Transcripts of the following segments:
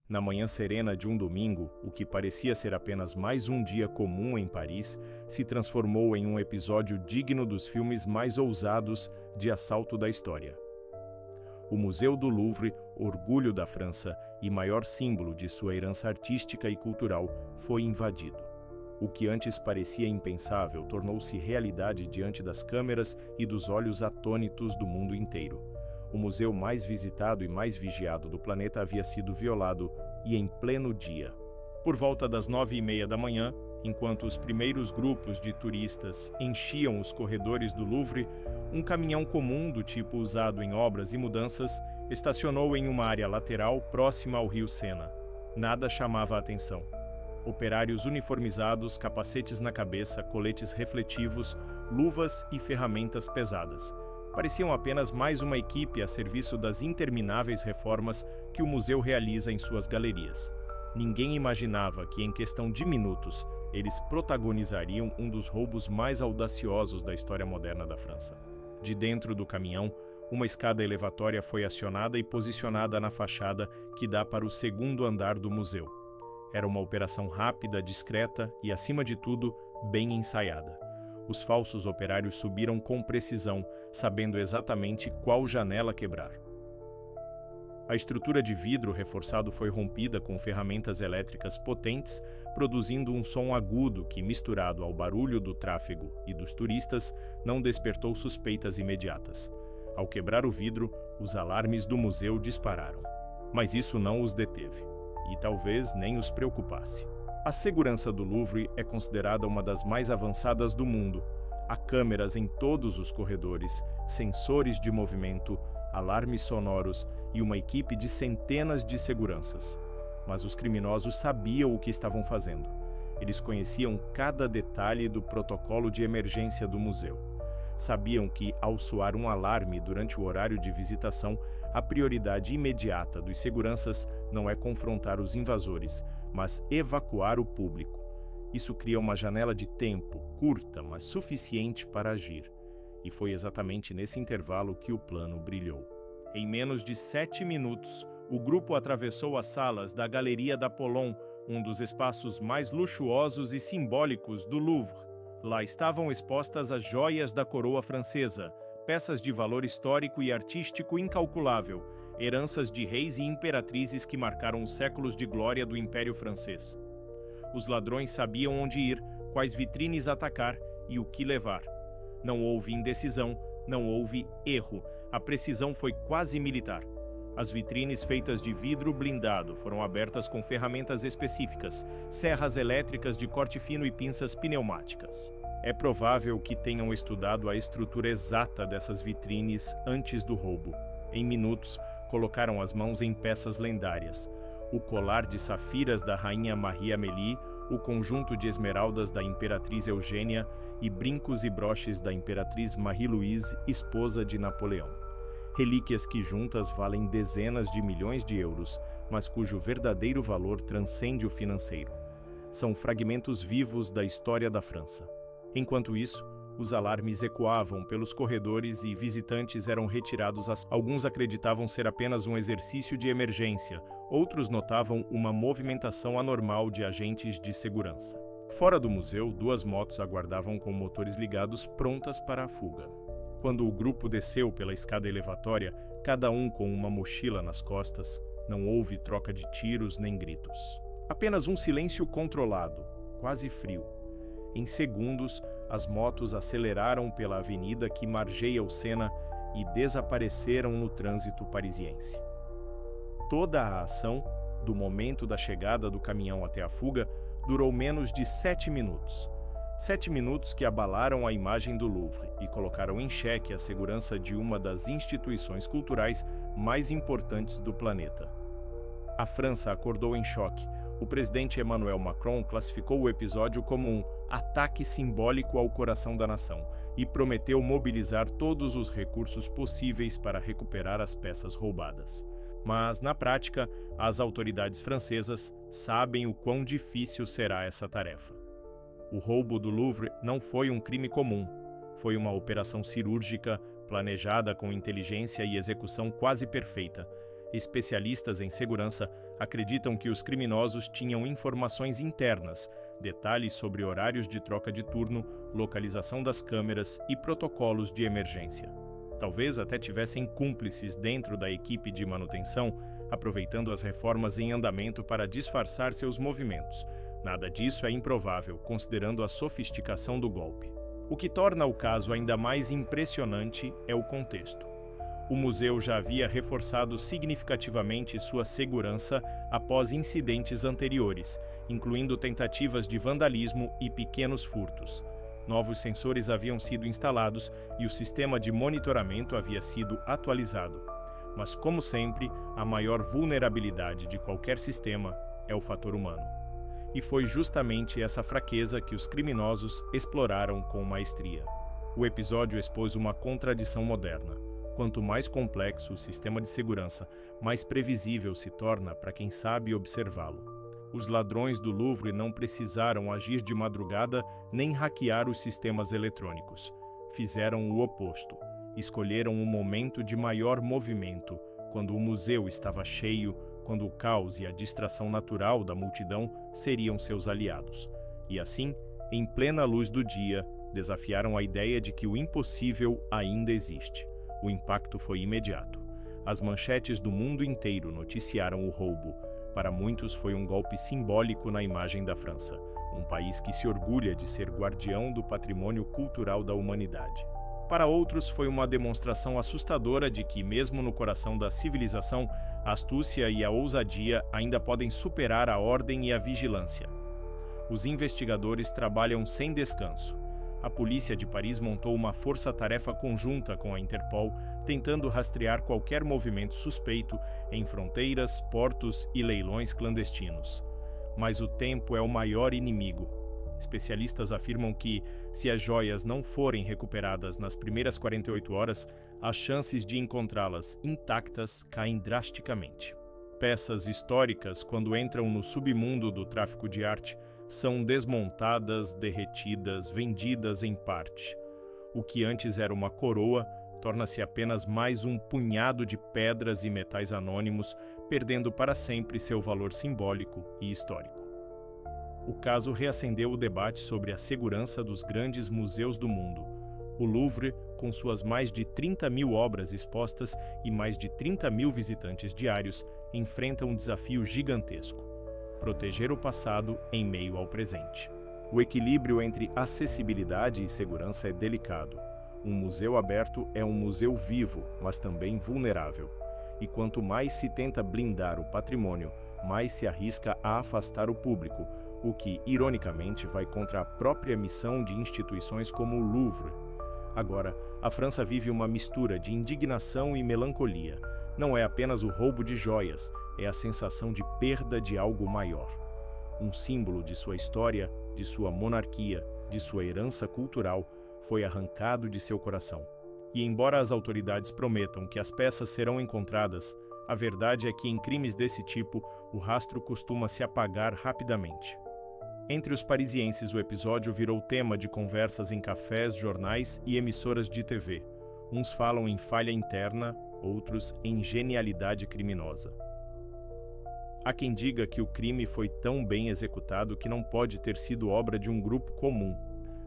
Na manhã serena de um domingo, o que parecia ser apenas mais um dia comum em Paris se transformou em um episódio digno dos filmes mais ousados de assalto da história. O Museu do Louvre, orgulho da França e maior símbolo de sua herança artística e cultural, foi invadido. O que antes parecia impensável tornou-se realidade diante das câmeras e dos olhos atônitos do mundo inteiro. O museu mais visitado e mais vigiado do planeta havia sido violado, e em pleno dia. Por volta das 9h30 da manhã, enquanto os primeiros grupos de turistas enchiam os corredores do Louvre, um caminhão comum do tipo usado em obras e mudanças estacionou em uma área lateral próxima ao rio Sena. Nada chamava a atenção. Operários uniformizados, capacetes na cabeça, coletes refletivos, luvas e ferramentas pesadas. Pareciam apenas mais uma equipe a serviço das intermináveis reformas que o museu realiza em suas galerias. Ninguém imaginava que, em questão de minutos, eles protagonizariam um dos roubos mais audaciosos da história moderna da França. De dentro do caminhão, uma escada elevatória foi acionada e posicionada na fachada que dá para o segundo andar do museu. Era uma operação rápida, discreta e, acima de tudo, bem ensaiada. Os falsos operários subiram com precisão, sabendo exatamente qual janela quebrar. A estrutura de vidro reforçado foi rompida com ferramentas elétricas potentes, produzindo um som agudo que, misturado ao barulho do tráfego e dos turistas, não despertou suspeitas imediatas. Ao quebrar o vidro, os alarmes do museu dispararam. Mas isso não os deteve, e talvez nem os preocupasse. A segurança do Louvre é considerada uma das mais avançadas do mundo. Há câmeras em todos os corredores, sensores de movimento, alarmes sonoros e uma equipe de centenas de seguranças. Mas os criminosos sabiam o que estavam fazendo. Eles conheciam cada detalhe do protocolo de emergência do museu. Sabiam que, ao soar um alarme durante o horário de visitação, a prioridade imediata dos seguranças não é confrontar os invasores, mas evacuar o público. Isso cria uma janela de tempo, curta, mas suficiente para agir. E foi exatamente nesse intervalo que o plano brilhou. Em menos de 7 minutos, o grupo atravessou as salas da Galeria d'Apollon, um dos espaços mais luxuosos e simbólicos do Louvre. Lá estavam expostas as joias da coroa francesa, peças de valor histórico e artístico incalculável, heranças de reis e imperatrizes que marcaram os séculos de glória do Império Francês. Os ladrões sabiam onde ir, quais vitrines atacar e o que levar. Não houve indecisão, não houve erro. A precisão foi quase militar. As vitrines feitas de vidro blindado foram abertas com ferramentas específicas, serras elétricas de corte fino e pinças pneumáticas. É provável que tenham estudado a estrutura exata dessas vitrines antes do roubo. Em minutos, colocaram as mãos em peças lendárias. O colar de safiras da rainha Marie-Amélie, o conjunto de esmeraldas da imperatriz Eugênia e brincos e broches da imperatriz Marie-Louise, esposa de Napoleão. Relíquias que juntas valem dezenas de milhões de euros, mas cujo verdadeiro valor transcende o financeiro. São fragmentos vivos da história da França. Enquanto isso, os alarmes ecoavam pelos corredores e visitantes eram retirados. Alguns acreditavam ser apenas um exercício de emergência, outros notavam uma movimentação anormal de agentes de segurança. Fora do museu, 2 motos aguardavam com motores ligados prontas para a fuga. Quando o grupo desceu pela escada elevatória, cada um com uma mochila nas costas, não houve troca de tiros nem gritos. Apenas um silêncio controlado, quase frio. Em segundos, as motos aceleraram pela avenida que margeia o Sena e desapareceram no trânsito parisiense. Toda a ação, do momento da chegada do caminhão até a fuga, durou menos de 7 minutos. 7 minutos que abalaram a imagem do Louvre e colocaram em xeque a segurança de uma das instituições culturais mais importantes do planeta. A França acordou em choque. O presidente Emmanuel Macron classificou o episódio como um ataque simbólico ao coração da nação e prometeu mobilizar todos os recursos possíveis para recuperar as peças roubadas. Mas, na prática, as autoridades francesas sabem o quão difícil será essa tarefa. O roubo do Louvre não foi um crime comum. Foi uma operação cirúrgica, planejada com inteligência e execução quase perfeita. Especialistas em segurança acreditam que os criminosos tinham informações internas, detalhes sobre horários de troca de turno, localização das câmeras e protocolos de emergência. Talvez até tivessem cúmplices dentro da equipe de manutenção, aproveitando as reformas em andamento para disfarçar seus movimentos. Nada disso é improvável, considerando a sofisticação do golpe. O que torna o caso ainda mais impressionante é o contexto. O museu já havia reforçado significativamente sua segurança após incidentes anteriores, incluindo tentativas de vandalismo e pequenos furtos. Novos sensores haviam sido instalados e o sistema de monitoramento havia sido atualizado. Mas, como sempre, a maior vulnerabilidade de qualquer sistema é o fator humano. E foi justamente essa fraqueza que os criminosos exploraram com maestria. O episódio expôs uma contradição moderna. Quanto mais complexo o sistema de segurança, mais previsível se torna para quem sabe observá-lo. Os ladrões do Louvre não precisaram agir de madrugada nem hackear os sistemas eletrônicos. Fizeram o oposto. Escolheram um momento de maior movimento, quando o museu estava cheio, quando o caos e a distração natural da multidão seriam seus aliados. E assim, em plena luz do dia, desafiaram a ideia de que o impossível ainda existe. O impacto foi imediato. As manchetes do mundo inteiro noticiaram o roubo. Para muitos foi um golpe simbólico na imagem da França, um país que se orgulha de ser guardião do patrimônio cultural da humanidade. Para outros foi uma demonstração assustadora de que, mesmo no coração da civilização, a astúcia e a ousadia ainda podem superar a ordem e a vigilância. Os investigadores trabalham sem descanso. A polícia de Paris montou uma força-tarefa conjunta com a Interpol, tentando rastrear qualquer movimento suspeito em fronteiras, portos e leilões clandestinos. Mas o tempo é o maior inimigo. Especialistas afirmam que, se as joias não forem recuperadas nas primeiras 48 horas, as chances de encontrá-las intactas caem drasticamente. Peças históricas, quando entram no submundo do tráfico de arte, são desmontadas, derretidas, vendidas em parte. O que antes era uma coroa torna-se apenas mais um punhado de pedras e metais anônimos, perdendo para sempre seu valor simbólico e histórico. O caso reacendeu o debate sobre a segurança dos grandes museus do mundo. O Louvre, com suas mais de 30 mil obras expostas e mais de 30 mil visitantes diários, enfrenta um desafio gigantesco: proteger o passado em meio ao presente. O equilíbrio entre acessibilidade e segurança é delicado. Um museu aberto é um museu vivo, mas também vulnerável. E quanto mais se tenta blindar o patrimônio, mais se arrisca a afastar o público, o que, ironicamente, vai contra a própria missão de instituições como o Louvre. Agora, a França vive uma mistura de indignação e melancolia. Não é apenas o roubo de joias, é a sensação de perda de algo maior. Um símbolo de sua história, de sua monarquia, de sua herança cultural, foi arrancado de seu coração. E embora as autoridades prometam que as peças serão encontradas, a verdade é que em crimes desse tipo, o rastro costuma se apagar rapidamente. Entre os parisienses, o episódio virou tema de conversas em cafés, jornais e emissoras de TV. Uns falam em falha interna, outros em genialidade criminosa. Há quem diga que o crime foi tão bem executado que não pode ter sido obra de um grupo comum.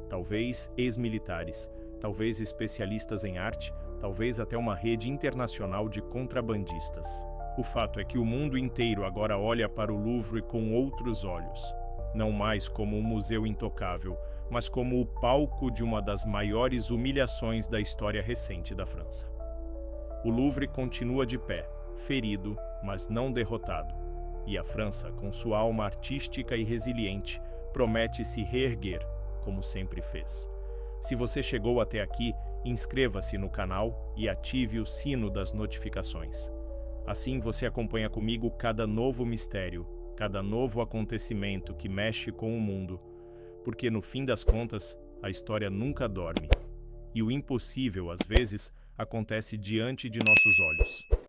Talvez ex-militares, talvez especialistas em arte, talvez até uma rede internacional de contrabandistas. O fato é que o mundo inteiro agora olha para o Louvre com outros olhos. Não mais como um museu intocável, mas como o palco de uma das maiores humilhações da história recente da França. O Louvre continua de pé, ferido, mas não derrotado. E a França, com sua alma artística e resiliente, promete se reerguer, como sempre fez. Se você chegou até aqui, inscreva-se no canal e ative o sino das notificações. Assim você acompanha comigo cada novo mistério, cada novo acontecimento que mexe com o mundo, porque no fim das contas, a história nunca dorme. E o impossível, às vezes, acontece diante de nossos olhos.